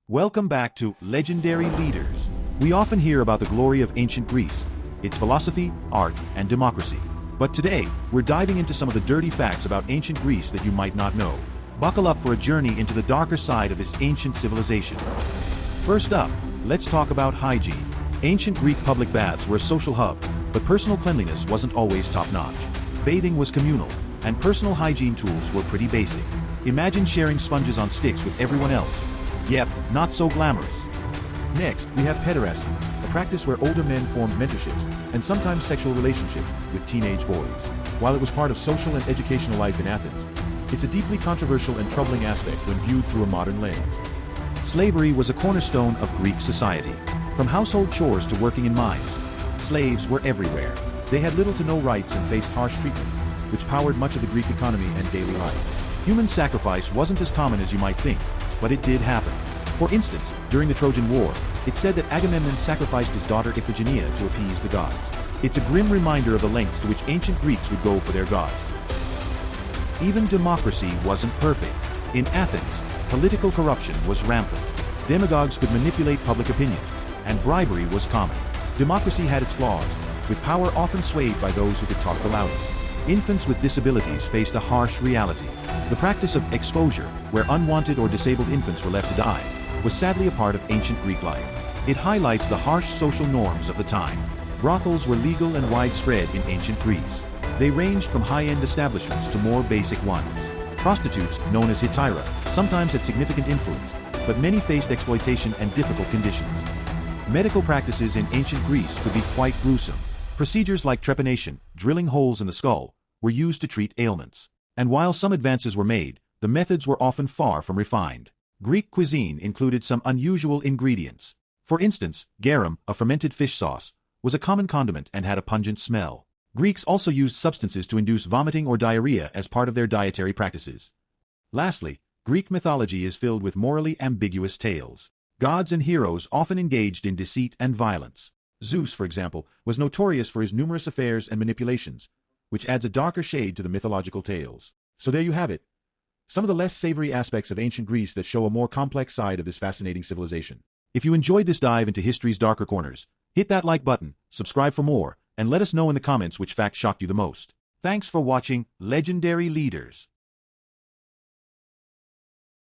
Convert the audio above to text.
Welcome back to Legendary Leaders. We often hear about the glory of ancient Greece, its philosophy, art, and democracy. But today, we're diving into some of the dirty facts about ancient Greece that you might not know. Buckle up for a journey into the darker side of this ancient civilization. First up, let's talk about hygiene. Ancient Greek public baths were a social hub, but personal cleanliness wasn't always top-notch. Bathing was communal, and personal hygiene tools were pretty basic. Imagine sharing sponges on sticks with everyone else. Yep, not so glamorous. Next, we have pederasty, a practice where older men formed mentorships and sometimes sexual relationships with teenage boys. While it was part of social and educational life in Athens, it's a deeply controversial and troubling aspect when viewed through a modern lens. Slavery was a cornerstone of Greek society. From household chores to working in mines, slaves were everywhere. They had little to no rights and faced harsh treatment, which powered much of the Greek economy and daily life. Human sacrifice wasn't as common as you might think, but it did happen. For instance, during the Trojan War, it's said that Agamemnon sacrificed his daughter Iphigenia to appease the gods. It's a grim reminder of the lengths to which ancient Greeks would go for their gods. Even democracy wasn't perfect. In Athens, political corruption was rampant. Demagogues could manipulate public opinion, and bribery was common. Democracy had its flaws, with power often swayed by those who could talk the loudest. Infants with disabilities faced a harsh reality. The practice of exposure, where unwanted or disabled infants were left to die, was sadly a part of ancient Greek life. It highlights the harsh social norms of the time. Brothels were legal and widespread in ancient Greece. They ranged from high-end establishments to more basic ones. Prostitutes, known as hetaira, sometimes had significant influence, but many faced exploitation and difficult conditions. Medical practices in ancient Greece could be quite gruesome. Procedures like trepanation, drilling holes in the skull, were used to treat ailments. And while some advances were made, the methods were often far from refined. Greek cuisine included some unusual ingredients. For instance, garum, a fermented fish sauce, was a common condiment and had a pungent smell. Greeks also used substances to induce vomiting or diarrhea as part of their dietary practices. Lastly, Greek mythology is filled with morally ambiguous tales. Gods and heroes often engaged in deceit and violence. Zeus, for example, was notorious for his numerous affairs and manipulations, which adds a darker shade to the mythological tales. So there you have it. Some of the less savory aspects of ancient Greece that show a more complex side of this fascinating civilization. If you enjoyed this dive into history's darker corners, hit that like button, subscribe for more, and let us know in the comments which fact shocked you the most. Thanks for watching Legendary Leaders.